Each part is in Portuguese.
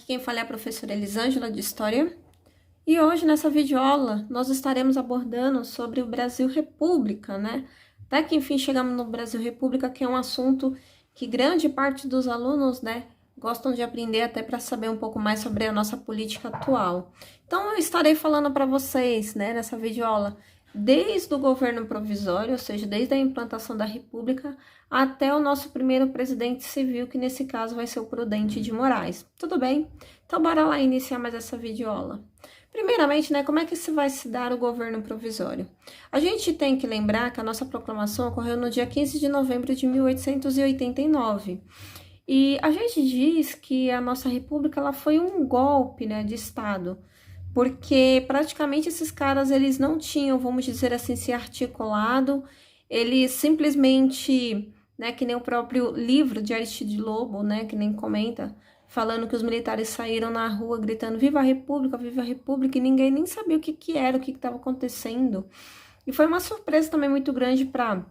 Aqui quem fala é a professora Elisângela de História. E hoje, nessa videoaula, nós estaremos abordando sobre o Brasil República, né? Até que enfim chegamos no Brasil República, que é um assunto que grande parte dos alunos, né, gostam de aprender até para saber um pouco mais sobre a nossa política atual. Então, eu estarei falando para vocês, né, nessa videoaula, desde o governo provisório, ou seja, desde a implantação da República, até o nosso primeiro presidente civil, que nesse caso vai ser o Prudente de Moraes. Tudo bem? Então, bora lá iniciar mais essa videoaula. Primeiramente, né, como é que se vai se dar o governo provisório? A gente tem que lembrar que a nossa proclamação ocorreu no dia 15 de novembro de 1889. E a gente diz que a nossa república ela foi um golpe, né, de Estado, porque praticamente esses caras eles não tinham, vamos dizer assim, se articulado, eles simplesmente, né, que nem o próprio livro de Aristide Lobo, né, que nem comenta, falando que os militares saíram na rua gritando viva a República, e ninguém nem sabia o que era, o que estava acontecendo. E foi uma surpresa também muito grande para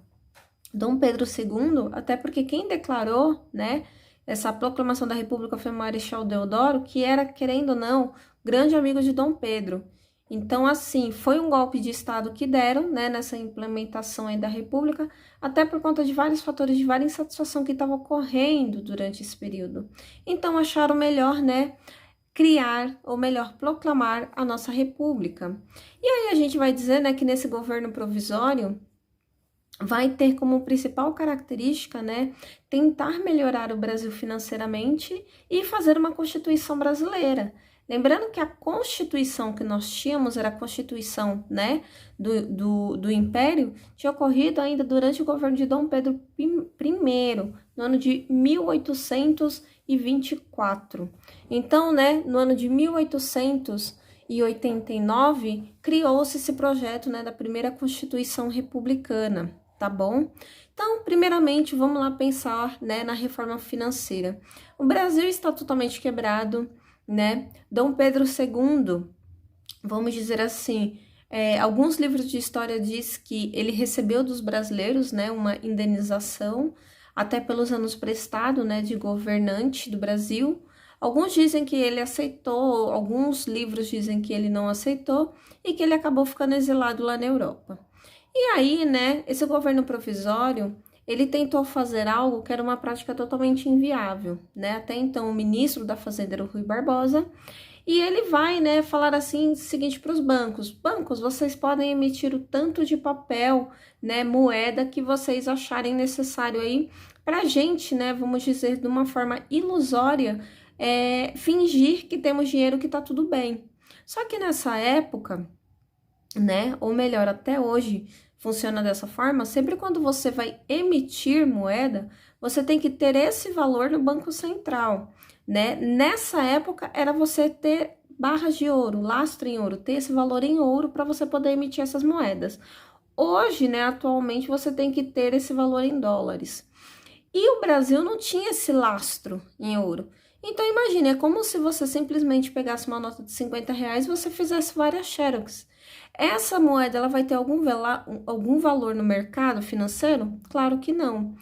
Dom Pedro II, até porque quem declarou, né, essa proclamação da República foi o Marechal Deodoro, que era, querendo ou não, grande amigo de Dom Pedro. Então, assim, foi um golpe de Estado que deram, né, nessa implementação aí da República, até por conta de vários fatores, de várias insatisfação que estava ocorrendo durante esse período. Então, acharam melhor, né, criar, ou melhor, proclamar a nossa República. E aí a gente vai dizer, né, que nesse governo provisório vai ter como principal característica, né, tentar melhorar o Brasil financeiramente e fazer uma Constituição brasileira. Lembrando que a Constituição que nós tínhamos era a Constituição, né, do Império, tinha ocorrido ainda durante o governo de Dom Pedro I, no ano de 1824. Então, né, no ano de 1889, criou-se esse projeto, né, da primeira Constituição republicana, tá bom? Então, primeiramente, vamos lá pensar, né, na reforma financeira. O Brasil está totalmente quebrado, né? Dom Pedro II, vamos dizer assim, alguns livros de história diz que ele recebeu dos brasileiros, né, uma indenização, até pelos anos prestados, né, de governante do Brasil. Alguns dizem que ele aceitou, alguns livros dizem que ele não aceitou e que ele acabou ficando exilado lá na Europa. E aí, né, esse governo provisório, ele tentou fazer algo que era uma prática totalmente inviável, né? Até então, o ministro da Fazenda era o Rui Barbosa, e ele vai, né, falar assim o seguinte para os bancos: bancos, vocês podem emitir o tanto de papel, né, moeda que vocês acharem necessário aí para a gente, né, vamos dizer de uma forma ilusória, fingir que temos dinheiro, que tá tudo bem. Só que nessa época, né, ou melhor, até hoje, funciona dessa forma, sempre quando você vai emitir moeda, você tem que ter esse valor no Banco Central, né? Nessa época, era você ter barras de ouro, lastro em ouro, ter esse valor em ouro para você poder emitir essas moedas. Hoje, né, atualmente, você tem que ter esse valor em dólares. E o Brasil não tinha esse lastro em ouro. Então, imagine, é como se você simplesmente pegasse uma nota de R$ 50 e você fizesse várias xerox. Essa moeda, ela vai ter algum valor no mercado financeiro? Claro que não.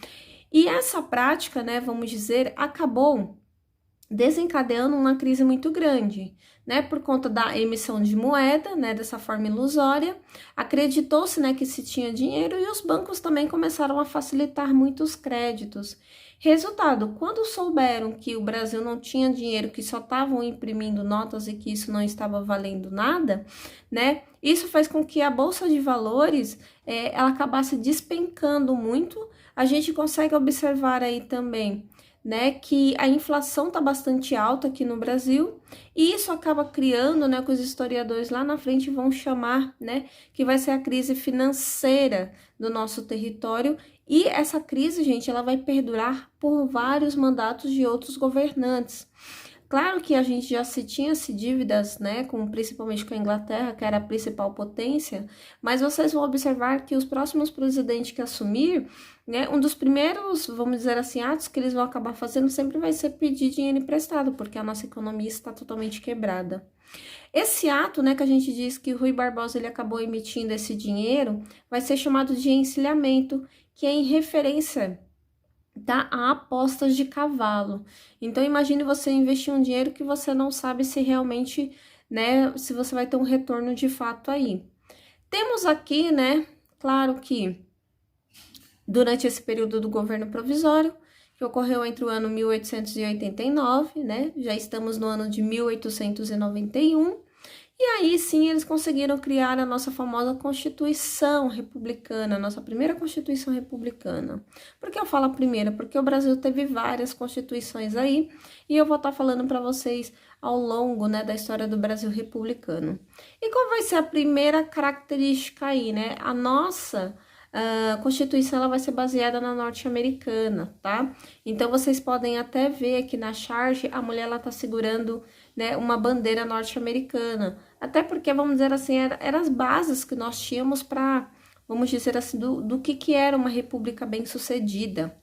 E essa prática, né, vamos dizer, acabou desencadeando uma crise muito grande, né, por conta da emissão de moeda, né, dessa forma ilusória. Acreditou-se, né, que se tinha dinheiro e os bancos também começaram a facilitar muitos créditos. Resultado, quando souberam que o Brasil não tinha dinheiro, que só estavam imprimindo notas e que isso não estava valendo nada, né, isso fez com que a Bolsa de Valores, ela acabasse despencando muito. A gente consegue observar aí também, né, que a inflação está bastante alta aqui no Brasil, e isso acaba criando, né, que os historiadores lá na frente vão chamar, né, que vai ser a crise financeira do nosso território. E essa crise, gente, ela vai perdurar por vários mandatos de outros governantes. Claro que a gente já se tinha dívidas, né, principalmente com a Inglaterra, que era a principal potência, mas vocês vão observar que os próximos presidentes que assumir, né, um dos primeiros, vamos dizer assim, atos que eles vão acabar fazendo sempre vai ser pedir dinheiro emprestado, porque a nossa economia está totalmente quebrada. Esse ato, né, que a gente diz que o Rui Barbosa ele acabou emitindo esse dinheiro, vai ser chamado de encilhamento, que é em referência tá? A apostas de cavalo. Então, imagine você investir um dinheiro que você não sabe se realmente, né, se você vai ter um retorno de fato aí. Temos aqui, né, claro que durante esse período do governo provisório, que ocorreu entre o ano 1889, né, já estamos no ano de 1891, e aí sim eles conseguiram criar a nossa famosa Constituição Republicana, a nossa primeira Constituição Republicana. Por que eu falo a primeira? Porque o Brasil teve várias constituições aí, e eu vou estar falando para vocês ao longo, né, da história do Brasil republicano. E qual vai ser a primeira característica aí, né? A nossa Constituição ela vai ser baseada na norte-americana, tá? Então vocês podem até ver aqui na charge a mulher ela tá segurando, né, uma bandeira norte-americana. Até porque, vamos dizer assim, eram as bases que nós tínhamos para, vamos dizer assim, do que era uma república bem-sucedida.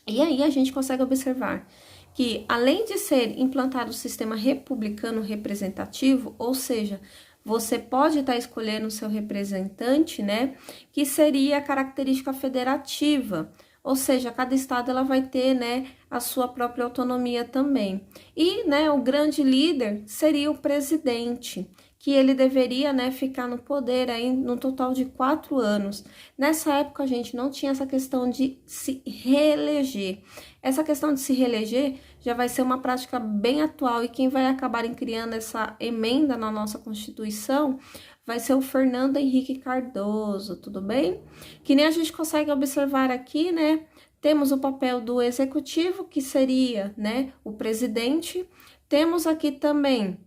E aí a gente consegue observar que, além de ser implantado o sistema republicano representativo, ou seja, você pode estar escolhendo o seu representante, né, que seria a característica federativa, ou seja, cada estado ela vai ter, né, a sua própria autonomia também. E, né, o grande líder seria o presidente, que ele deveria, né, ficar no poder aí no total de 4 anos. Nessa época, a gente não tinha essa questão de se reeleger. Essa questão de se reeleger já vai ser uma prática bem atual e quem vai acabar criando essa emenda na nossa Constituição vai ser o Fernando Henrique Cardoso, tudo bem? Que nem a gente consegue observar aqui, né? Temos o papel do executivo, que seria, né, o presidente. Temos aqui também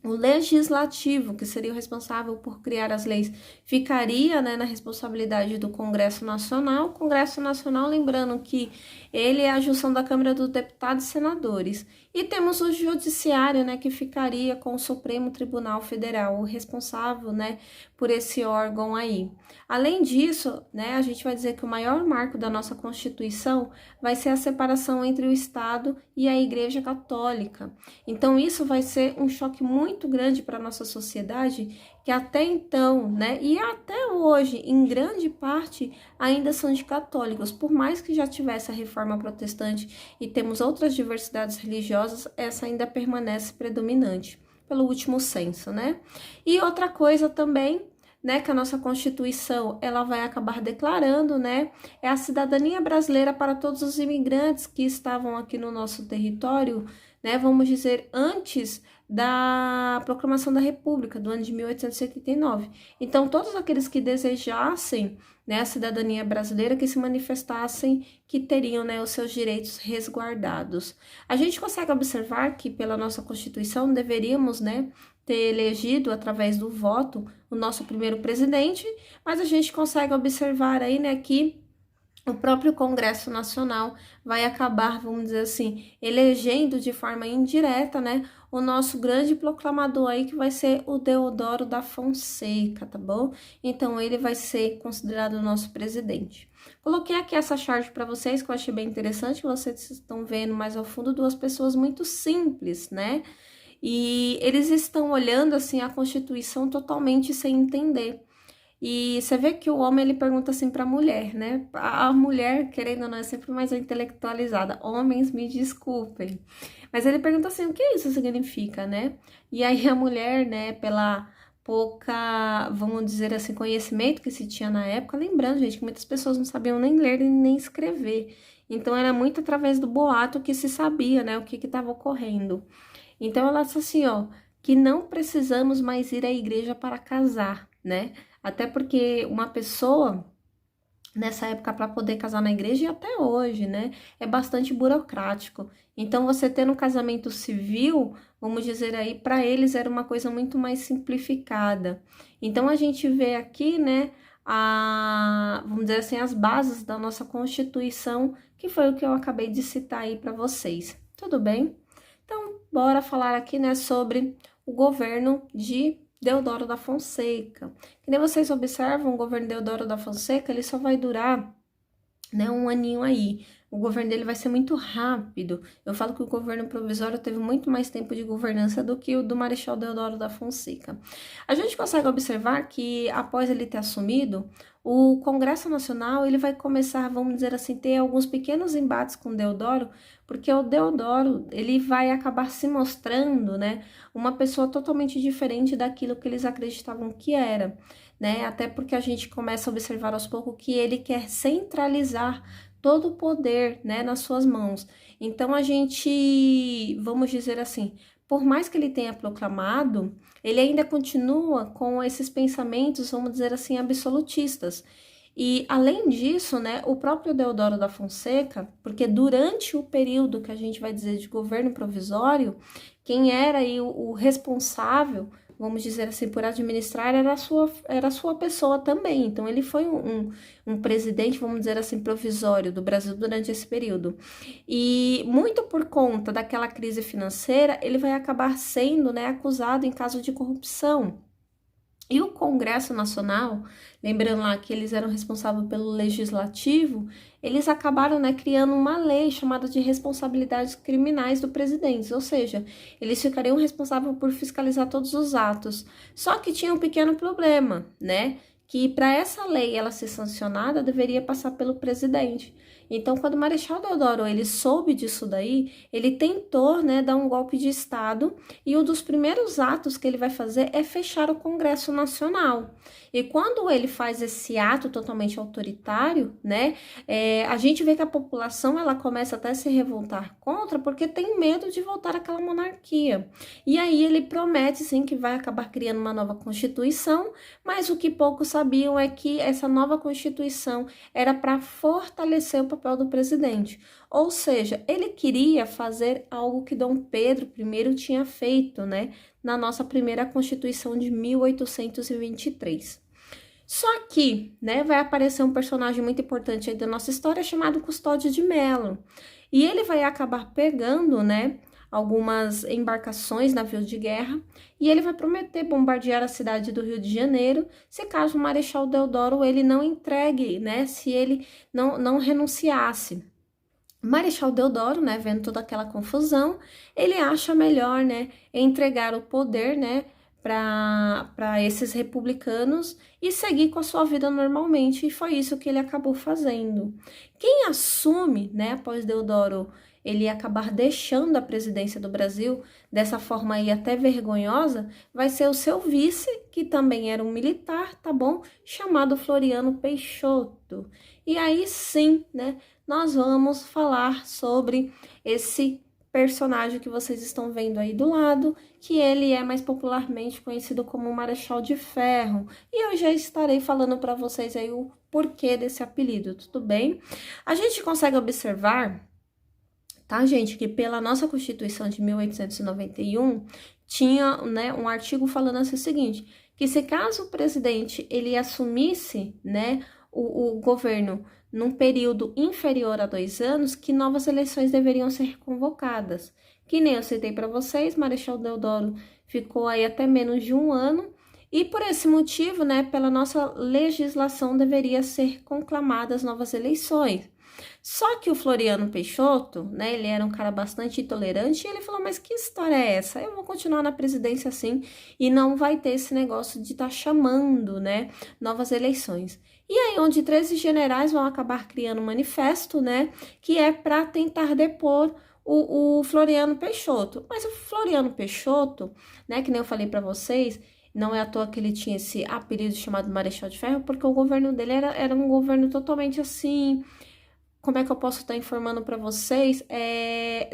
o legislativo, que seria o responsável por criar as leis, ficaria, né, na responsabilidade do Congresso Nacional. O Congresso Nacional, lembrando que ele é a junção da Câmara dos Deputados e Senadores. E temos o Judiciário, né, que ficaria com o Supremo Tribunal Federal, o responsável, né, por esse órgão aí. Além disso, né, a gente vai dizer que o maior marco da nossa Constituição vai ser a separação entre o Estado e a Igreja Católica. Então, isso vai ser um choque muito grande para a nossa sociedade, que até então, né, e até hoje, em grande parte, ainda são de católicos. Por mais que já tivesse a reforma protestante e temos outras diversidades religiosas, essa ainda permanece predominante, pelo último censo, né? E outra coisa também, né, que a nossa Constituição, ela vai acabar declarando, né, é a cidadania brasileira para todos os imigrantes que estavam aqui no nosso território, né, vamos dizer, antes da proclamação da República, do ano de 1889. Então, todos aqueles que desejassem, né, a cidadania brasileira, que se manifestassem, que teriam, né, os seus direitos resguardados. A gente consegue observar que, pela nossa Constituição, deveríamos, né, ter elegido, através do voto, o nosso primeiro presidente, mas a gente consegue observar aí, né, que o próprio Congresso Nacional vai acabar, vamos dizer assim, elegendo de forma indireta, né, o nosso grande proclamador aí, que vai ser o Deodoro da Fonseca, tá bom? Então, ele vai ser considerado o nosso presidente. Coloquei aqui essa charge para vocês, que eu achei bem interessante, vocês estão vendo mais ao fundo duas pessoas muito simples, né? E eles estão olhando, assim, a Constituição totalmente sem entender. E você vê que o homem, ele pergunta assim para a mulher, né? A mulher, querendo ou não, é sempre mais intelectualizada. Homens, me desculpem. Mas ele pergunta assim, o que isso significa, né? E aí a mulher, né, pela pouca, vamos dizer assim, conhecimento que se tinha na época, lembrando, gente, que muitas pessoas não sabiam nem ler nem escrever. Então, era muito através do boato que se sabia, né, o que estava ocorrendo. Então, ela disse assim, ó, que não precisamos mais ir à igreja para casar, né? Até porque uma pessoa, nessa época, para poder casar na igreja, e até hoje, né, é bastante burocrático. Então, você tendo um casamento civil, vamos dizer aí, para eles era uma coisa muito mais simplificada. Então, a gente vê aqui, né, vamos dizer assim, as bases da nossa Constituição, que foi o que eu acabei de citar aí para vocês. Tudo bem? Então, bora falar aqui, né, sobre o governo de Deodoro da Fonseca. Que nem vocês observam, o governo Deodoro da Fonseca, ele só vai durar, né, um aninho aí. o governo dele vai ser muito rápido. Eu falo que o governo provisório teve muito mais tempo de governança do que o do Marechal Deodoro da Fonseca. A gente consegue observar que, após ele ter assumido, o Congresso Nacional ele vai começar, vamos dizer assim, ter alguns pequenos embates com Deodoro, porque o Deodoro ele vai acabar se mostrando, né, uma pessoa totalmente diferente daquilo que eles acreditavam que era, né? Até porque a gente começa a observar aos poucos que ele quer centralizar todo o poder, né, nas suas mãos. Então a gente, vamos dizer assim, por mais que ele tenha proclamado, ele ainda continua com esses pensamentos, vamos dizer assim, absolutistas. E além disso, né, o próprio Deodoro da Fonseca, porque durante o período que a gente vai dizer de governo provisório, quem era aí o responsável, vamos dizer assim, por administrar era a sua pessoa também. Então, ele foi um presidente, vamos dizer assim, provisório do Brasil durante esse período. E muito por conta daquela crise financeira, ele vai acabar sendo, né, acusado em caso de corrupção. E o Congresso Nacional, lembrando lá que eles eram responsáveis pelo legislativo, eles acabaram, né, criando uma lei chamada de responsabilidades criminais do presidente, ou seja, eles ficariam responsáveis por fiscalizar todos os atos. Só que tinha um pequeno problema, né, que para essa lei ela ser sancionada deveria passar pelo presidente. Então, quando o Marechal Deodoro ele soube disso daí, ele tentou, né, dar um golpe de Estado e um dos primeiros atos que ele vai fazer é fechar o Congresso Nacional. E quando ele faz esse ato totalmente autoritário, né, a gente vê que a população ela começa até a se revoltar contra porque tem medo de voltar àquela monarquia. E aí ele promete sim que vai acabar criando uma nova Constituição, mas o que poucos sabiam é que essa nova Constituição era para fortalecer o papel do presidente. Ou seja, ele queria fazer algo que Dom Pedro I tinha feito, né, na nossa primeira Constituição de 1823. Só que, né, vai aparecer um personagem muito importante aí da nossa história chamado Custódio de Melo. E ele vai acabar pegando, né, algumas embarcações, navios de guerra, e ele vai prometer bombardear a cidade do Rio de Janeiro, se caso o Marechal Deodoro ele não entregue, né, se ele não renunciasse. O Marechal Deodoro, né, vendo toda aquela confusão, ele acha melhor, né, entregar o poder, né, para esses republicanos e seguir com a sua vida normalmente, e foi isso que ele acabou fazendo. Quem assume, né, após Deodoro ele acabar deixando a presidência do Brasil dessa forma aí até vergonhosa, vai ser o seu vice, que também era um militar, tá bom? Chamado Floriano Peixoto. E aí sim, né, nós vamos falar sobre esse personagem que vocês estão vendo aí do lado, que ele é mais popularmente conhecido como Marechal de Ferro. E eu já estarei falando para vocês aí o porquê desse apelido, tudo bem? A gente consegue observar, tá, gente, que pela nossa Constituição de 1891, tinha, né, um artigo falando assim o seguinte, que se caso o presidente ele assumisse, né, o governo num período inferior a 2 anos, que novas eleições deveriam ser convocadas. Que nem eu citei para vocês, Marechal Deodoro ficou aí até menos de 1 ano, e por esse motivo, né, pela nossa legislação, deveria ser conclamadas novas eleições. Só que o Floriano Peixoto, né, ele era um cara bastante intolerante, e ele falou, mas que história é essa? Eu vou continuar na presidência assim, e não vai ter esse negócio de estar chamando, né, novas eleições. E aí, onde 13 generais vão acabar criando um manifesto, né, que é para tentar depor o Floriano Peixoto. Mas o Floriano Peixoto, né, que nem eu falei para vocês, não é à toa que ele tinha esse apelido chamado Marechal de Ferro, porque o governo dele era um governo totalmente assim, como é que eu posso estar informando para vocês,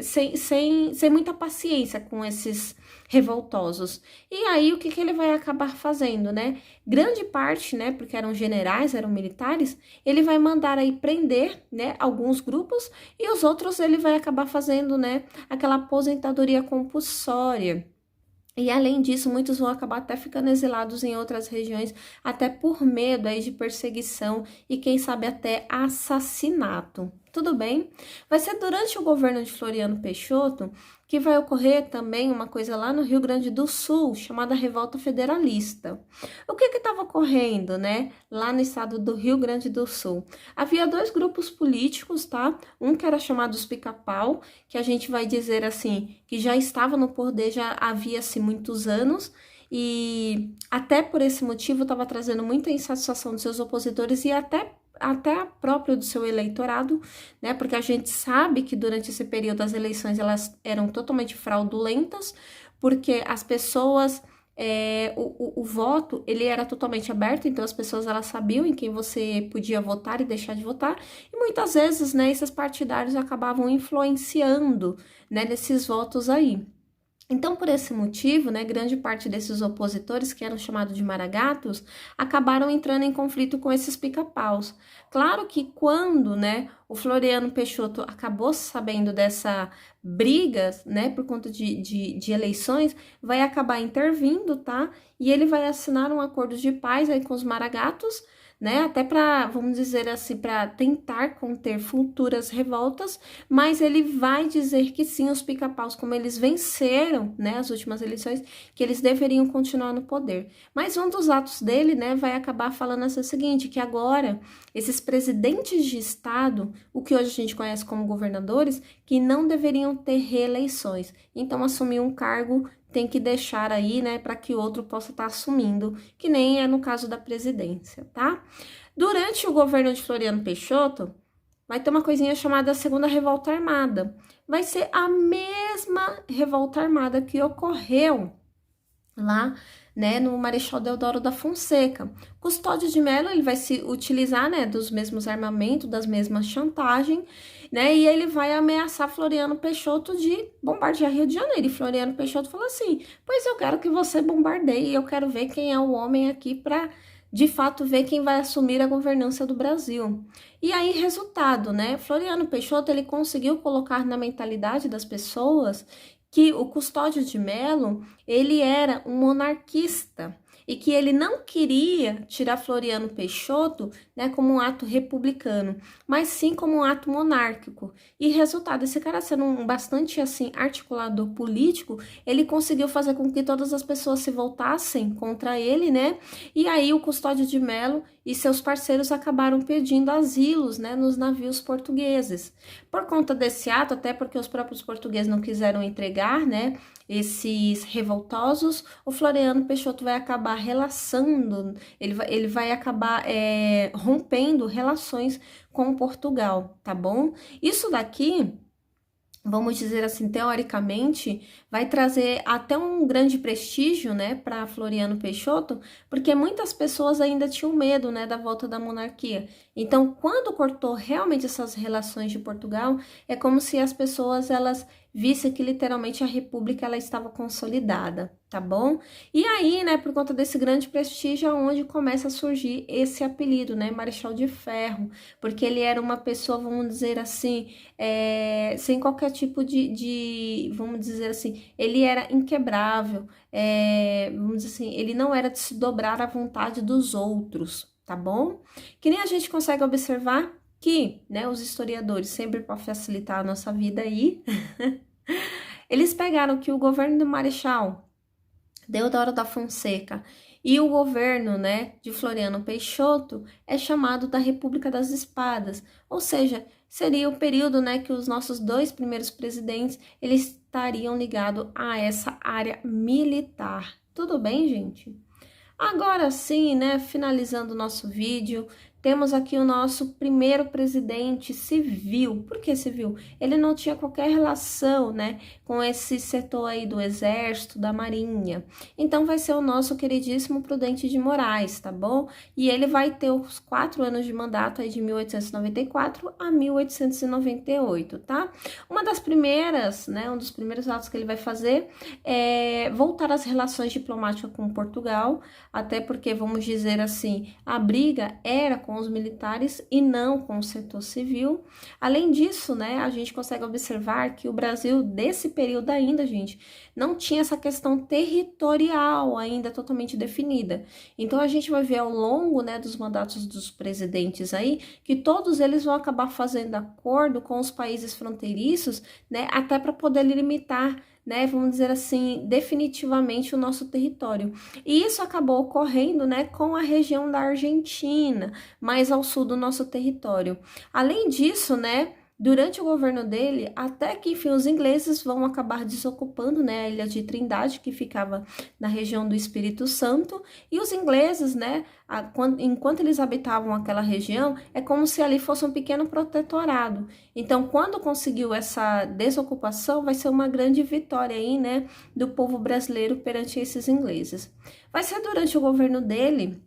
sem muita paciência com esses revoltosos. E aí, o que ele vai acabar fazendo, né? Grande parte, né, porque eram generais, eram militares, ele vai mandar aí prender, né, alguns grupos, e os outros ele vai acabar fazendo, né, aquela aposentadoria compulsória. E além disso, muitos vão acabar até ficando exilados em outras regiões, até por medo aí de perseguição e quem sabe até assassinato, Tudo bem? Vai ser durante o governo de Floriano Peixoto que vai ocorrer também uma coisa lá no Rio Grande do Sul, chamada Revolta Federalista. O que estava ocorrendo, né, lá no estado do Rio Grande do Sul? Havia dois grupos políticos, tá? Um que era chamado os Pica-Pau, que a gente vai dizer assim, que já estava no poder já havia-se muitos anos, e até por esse motivo estava trazendo muita insatisfação dos seus opositores e até próprio do seu eleitorado, né? Porque a gente sabe que durante esse período as eleições elas eram totalmente fraudulentas, porque as pessoas, o voto ele era totalmente aberto, então as pessoas elas sabiam em quem você podia votar e deixar de votar, e muitas vezes, né, esses partidários acabavam influenciando, né, nesses votos aí. Então, por esse motivo, né, grande parte desses opositores, que eram chamados de maragatos, acabaram entrando em conflito com esses pica-paus. Claro que quando, né, o Floriano Peixoto acabou sabendo dessa briga, né, por conta de eleições, vai acabar intervindo, tá? E ele vai assinar um acordo de paz aí com os maragatos, né, até para, vamos dizer assim, para tentar conter futuras revoltas, mas ele vai dizer que sim, os pica-paus, como eles venceram, né, as últimas eleições, que eles deveriam continuar no poder. Mas um dos atos dele, né, vai acabar falando assim o seguinte, que agora esses presidentes de estado, o que hoje a gente conhece como governadores, que não deveriam ter reeleições. Então, assumir um cargo tem que deixar aí, né, para que outro possa estar assumindo, que nem é no caso da presidência, tá? Durante o governo de Floriano Peixoto, vai ter uma coisinha chamada Segunda Revolta Armada. Vai ser a mesma revolta armada que ocorreu lá, né, no Marechal Deodoro da Fonseca. Custódio de Mello, ele vai se utilizar, né, dos mesmos armamentos, das mesmas chantagens, né, e ele vai ameaçar Floriano Peixoto de bombardear Rio de Janeiro. E Floriano Peixoto falou assim, pois eu quero que você bombardeie, eu quero ver quem é o homem aqui para, de fato, ver quem vai assumir a governança do Brasil. E aí, resultado, né, Floriano Peixoto, ele conseguiu colocar na mentalidade das pessoas que o Custódio de Mello, ele era um monarquista e que ele não queria tirar Floriano Peixoto, né, como um ato republicano, mas sim como um ato monárquico. E resultado, esse cara sendo um bastante assim articulador político, ele conseguiu fazer com que todas as pessoas se voltassem contra ele, né? E aí o Custódio de Mello e seus parceiros acabaram pedindo asilos, né, nos navios portugueses. Por conta desse ato, até porque os próprios portugueses não quiseram entregar, né, esses revoltosos, o Floriano Peixoto vai acabar relaxando, ele vai acabar rompendo relações com Portugal, tá bom? Isso daqui, vamos dizer assim, teoricamente, vai trazer até um grande prestígio, né, para Floriano Peixoto, porque muitas pessoas ainda tinham medo, né, da volta da monarquia. Então, quando cortou realmente essas relações de Portugal, é como se as pessoas, elas vissem que literalmente a república, ela estava consolidada, tá bom? E aí, né, por conta desse grande prestígio, é onde começa a surgir esse apelido, né, Marechal de Ferro, porque ele era uma pessoa, vamos dizer assim, sem qualquer tipo vamos dizer assim, ele era inquebrável, vamos dizer assim, ele não era de se dobrar à vontade dos outros, tá bom? Que nem a gente consegue observar que, né, os historiadores, sempre para facilitar a nossa vida aí, eles pegaram que o governo do Marechal Deodoro da Fonseca e o governo, né, de Floriano Peixoto é chamado da República das Espadas, ou seja, seria o período, né, que os nossos dois primeiros presidentes, eles estariam ligados a essa área militar. Tudo bem, gente? Agora sim, né, finalizando o nosso vídeo, temos aqui o nosso primeiro presidente civil. Por que civil? Ele não tinha qualquer relação, né, com esse setor aí do Exército, da Marinha. Então, vai ser o nosso queridíssimo Prudente de Moraes, tá bom? E ele vai ter os 4 anos de mandato aí de 1894 a 1898, tá? Uma das primeiras, né, um dos primeiros atos que ele vai fazer é voltar às relações diplomáticas com Portugal, até porque, vamos dizer assim, a briga era com com os militares e não com o setor civil. Além disso, né, a gente consegue observar que o Brasil, desse período ainda, gente, não tinha essa questão territorial ainda totalmente definida. Então, a gente vai ver ao longo, né, dos mandatos dos presidentes aí, que todos eles vão acabar fazendo acordo com os países fronteiriços, né, até para poder limitar, né, vamos dizer assim, definitivamente o nosso território. E isso acabou ocorrendo, né, com a região da Argentina, mais ao sul do nosso território. Além disso, né, durante o governo dele, até que, enfim, os ingleses vão acabar desocupando, né, a ilha de Trindade, que ficava na região do Espírito Santo, e os ingleses, né, enquanto eles habitavam aquela região, é como se ali fosse um pequeno protetorado. Então, quando conseguiu essa desocupação, vai ser uma grande vitória aí, né, do povo brasileiro perante esses ingleses. Vai ser durante o governo dele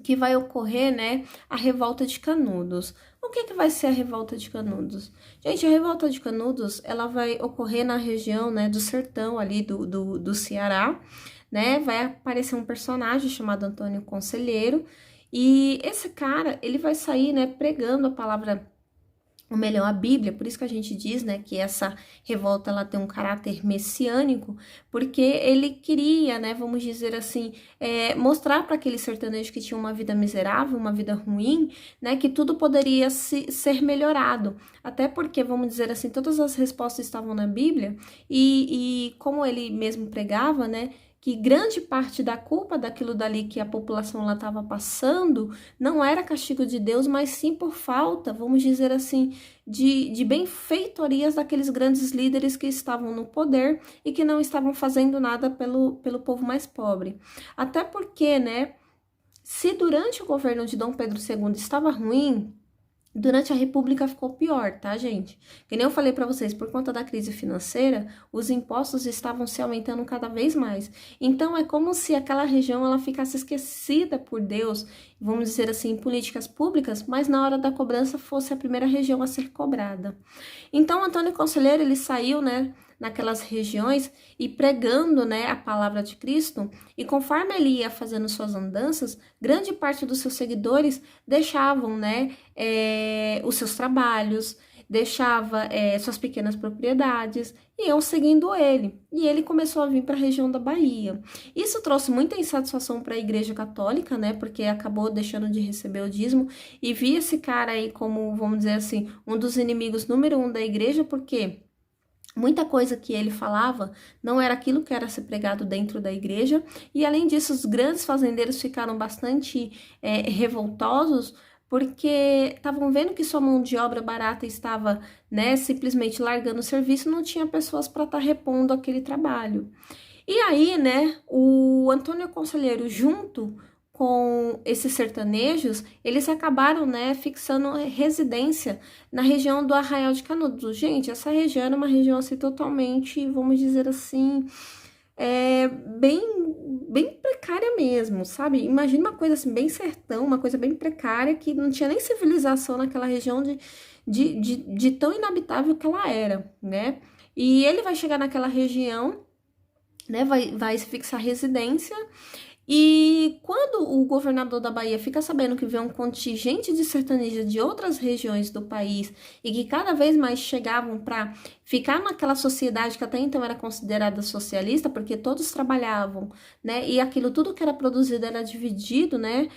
que vai ocorrer, né, a revolta de Canudos. O que vai ser a revolta de Canudos? Gente, a revolta de Canudos, ela vai ocorrer na região, né, do sertão ali do Ceará, né, vai aparecer um personagem chamado Antônio Conselheiro, e esse cara, ele vai sair, né, pregando a palavra, ou melhor, a Bíblia. Por isso que a gente diz, né, que essa revolta ela tem um caráter messiânico, porque ele queria, né, vamos dizer assim, mostrar para aquele sertanejo que tinha uma vida miserável, uma vida ruim, né, que tudo poderia ser melhorado. Até porque, vamos dizer assim, todas as respostas estavam na Bíblia, e como ele mesmo pregava, né, que grande parte da culpa daquilo dali que a população estava passando não era castigo de Deus, mas sim por falta, vamos dizer assim, de benfeitorias daqueles grandes líderes que estavam no poder e que não estavam fazendo nada pelo povo mais pobre. Até porque, né, se durante o governo de Dom Pedro II estava ruim, durante a República ficou pior, tá, gente? Que nem eu falei para vocês, por conta da crise financeira, os impostos estavam se aumentando cada vez mais. Então, é como se aquela região ela ficasse esquecida por Deus, vamos dizer assim, em políticas públicas, mas na hora da cobrança fosse a primeira região a ser cobrada. Então, Antônio Conselheiro, ele saiu, né, naquelas regiões e pregando, né, a palavra de Cristo, e conforme ele ia fazendo suas andanças, grande parte dos seus seguidores deixavam, né, os seus trabalhos, deixava suas pequenas propriedades e iam seguindo ele. E ele começou a vir para a região da Bahia. Isso trouxe muita insatisfação para a Igreja Católica, né, porque acabou deixando de receber o dízimo e via esse cara aí como, vamos dizer assim, um dos inimigos número 1 da igreja, porque muita coisa que ele falava não era aquilo que era ser pregado dentro da igreja, e além disso, os grandes fazendeiros ficaram bastante revoltosos, porque estavam vendo que sua mão de obra barata estava, né, simplesmente largando o serviço, não tinha pessoas para estar repondo aquele trabalho. E aí, né, o Antônio Conselheiro, junto com esses sertanejos, eles acabaram, né, fixando residência na região do Arraial de Canudos. Gente, essa região era uma região, assim, totalmente, vamos dizer assim, bem precária mesmo, sabe? Imagina uma coisa assim, bem sertão, uma coisa bem precária, que não tinha nem civilização naquela região de tão inabitável que ela era, né? E ele vai chegar naquela região, né, vai se fixar residência. E quando o governador da Bahia fica sabendo que vem um contingente de sertanejos de outras regiões do país e que cada vez mais chegavam para ficar naquela sociedade que até então era considerada socialista, porque todos trabalhavam, né? E aquilo tudo que era produzido era dividido, né?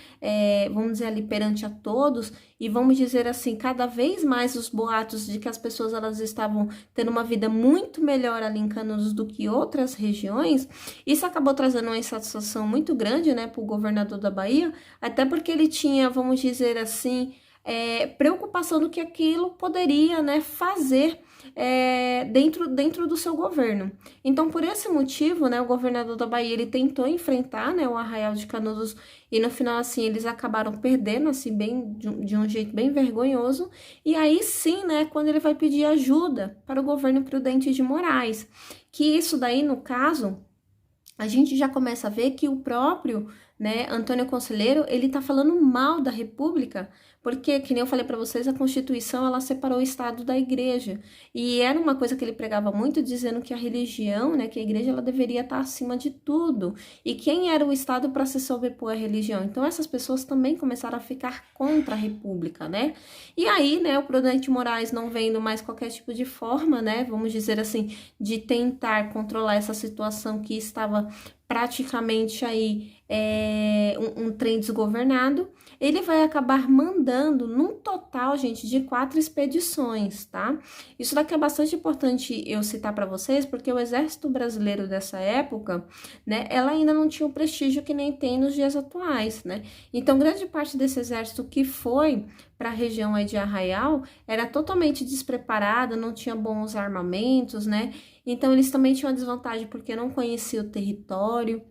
Vamos dizer ali perante a todos. E vamos dizer assim, cada vez mais os boatos de que as pessoas elas estavam tendo uma vida muito melhor ali em Canudos do que outras regiões, isso acabou trazendo uma insatisfação muito grande, né, para o governador da Bahia, até porque ele tinha, vamos dizer assim, preocupação do que aquilo poderia, né, fazer dentro do seu governo. Então, por esse motivo, né, o governador da Bahia, ele tentou enfrentar, né, o Arraial de Canudos, e no final, assim, eles acabaram perdendo, assim, bem, de um jeito bem vergonhoso, e aí sim, né, quando ele vai pedir ajuda para o governo Prudente de Moraes, que isso daí, no caso, a gente já começa a ver que o próprio, né, Antônio Conselheiro, ele tá falando mal da República, porque, que nem eu falei para vocês, a Constituição, ela separou o Estado da Igreja, e era uma coisa que ele pregava muito, dizendo que a religião, né, que a Igreja, ela deveria estar acima de tudo, e quem era o Estado para se sobrepor à religião? Então, essas pessoas também começaram a ficar contra a República, né, e aí, né, o Prudente Moraes não vendo mais qualquer tipo de forma, né, vamos dizer assim, de tentar controlar essa situação que estava praticamente aí um trem desgovernado, ele vai acabar mandando, num total, gente, de 4 expedições, tá? Isso daqui é bastante importante eu citar para vocês, porque o exército brasileiro dessa época, né, ela ainda não tinha o prestígio que nem tem nos dias atuais, né? Então, grande parte desse exército que foi para a região aí de Arraial era totalmente despreparada, não tinha bons armamentos, né? Então, eles também tinham a desvantagem porque não conheciam o território.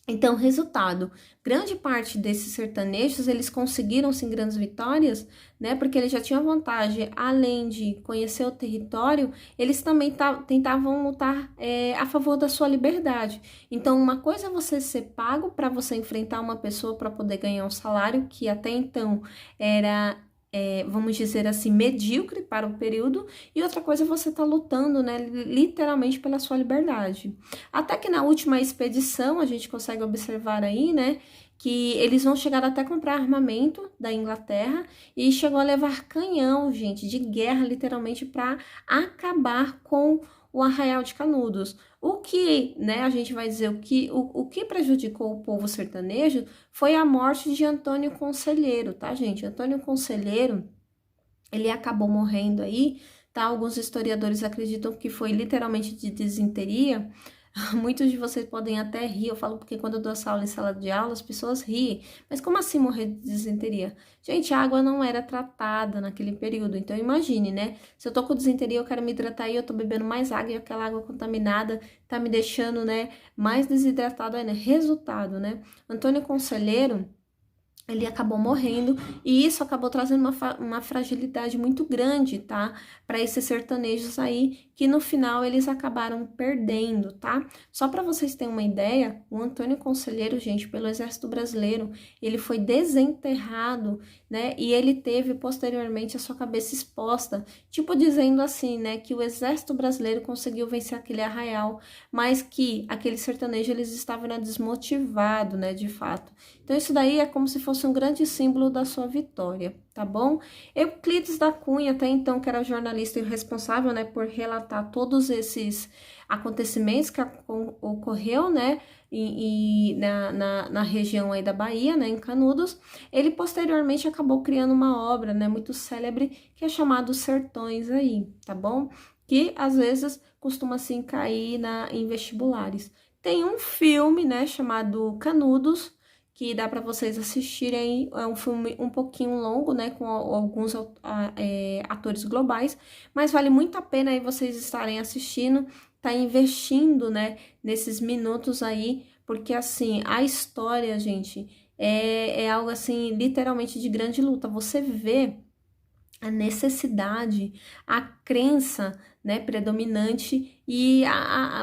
Então, resultado, grande parte desses sertanejos, eles conseguiram, sim, grandes vitórias, né? Porque eles já tinham vantagem, além de conhecer o território, eles também tentavam lutar a favor da sua liberdade. Então, uma coisa é você ser pago para você enfrentar uma pessoa para poder ganhar um salário, que até então era vamos dizer assim, medíocre para o período, e outra coisa é você estar lutando, né, literalmente pela sua liberdade. Até que na última expedição, a gente consegue observar aí, né, que eles vão chegar até comprar armamento da Inglaterra e chegou a levar canhão, gente, de guerra, literalmente, para acabar com o Arraial de Canudos. O que, né, a gente vai dizer, o que prejudicou o povo sertanejo foi a morte de Antônio Conselheiro, tá, gente? Antônio Conselheiro, ele acabou morrendo aí, tá? Alguns historiadores acreditam que foi literalmente de desinteria. Muitos de vocês podem até rir, eu falo porque quando eu dou essa aula em sala de aula, as pessoas riem. Mas como assim morrer de desinteria? Gente, a água não era tratada naquele período, então imagine, né? Se eu tô com desinteria, eu quero me hidratar e eu tô bebendo mais água e aquela água contaminada tá me deixando, né, mais desidratado ainda. Resultado, né? Antônio Conselheiro, ele acabou morrendo e isso acabou trazendo uma fragilidade muito grande, tá? Para esses sertanejos aí, que no final eles acabaram perdendo, tá? Só para vocês terem uma ideia, o Antônio Conselheiro, gente, pelo Exército Brasileiro, ele foi desenterrado, né? E ele teve posteriormente a sua cabeça exposta, tipo dizendo assim, né? Que o Exército Brasileiro conseguiu vencer aquele arraial, mas que aquele sertanejo eles estavam desmotivados, né? De fato. Então, isso daí é como se fosse um grande símbolo da sua vitória, tá bom? Euclides da Cunha, até então, que era jornalista e responsável, né, por relatar todos esses acontecimentos que ocorreu, né, na região aí da Bahia, né, em Canudos, ele posteriormente acabou criando uma obra, né, muito célebre, que é chamado Sertões aí, tá bom? Que, às vezes, costuma, assim, cair em vestibulares. Tem um filme, né, chamado Canudos, que dá para vocês assistirem, é um filme um pouquinho longo, né, com alguns atores globais, mas vale muito a pena aí vocês estarem assistindo, tá investindo, né, nesses minutos aí, porque assim, a história, gente, é algo assim, literalmente de grande luta, você vê a necessidade, a crença, né, predominante e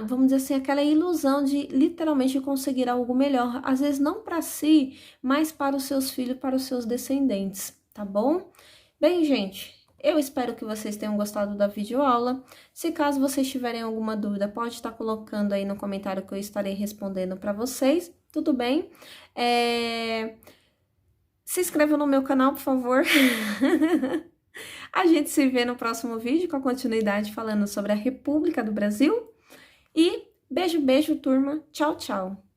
vamos dizer assim, aquela ilusão de literalmente conseguir algo melhor, às vezes não para si, mas para os seus filhos, para os seus descendentes, tá bom? Bem, gente, eu espero que vocês tenham gostado da videoaula. Se caso vocês tiverem alguma dúvida, pode estar colocando aí no comentário que eu estarei respondendo para vocês, tudo bem? Se inscreva no meu canal, por favor. A gente se vê no próximo vídeo com a continuidade falando sobre a República do Brasil. E beijo, beijo, turma. Tchau, tchau.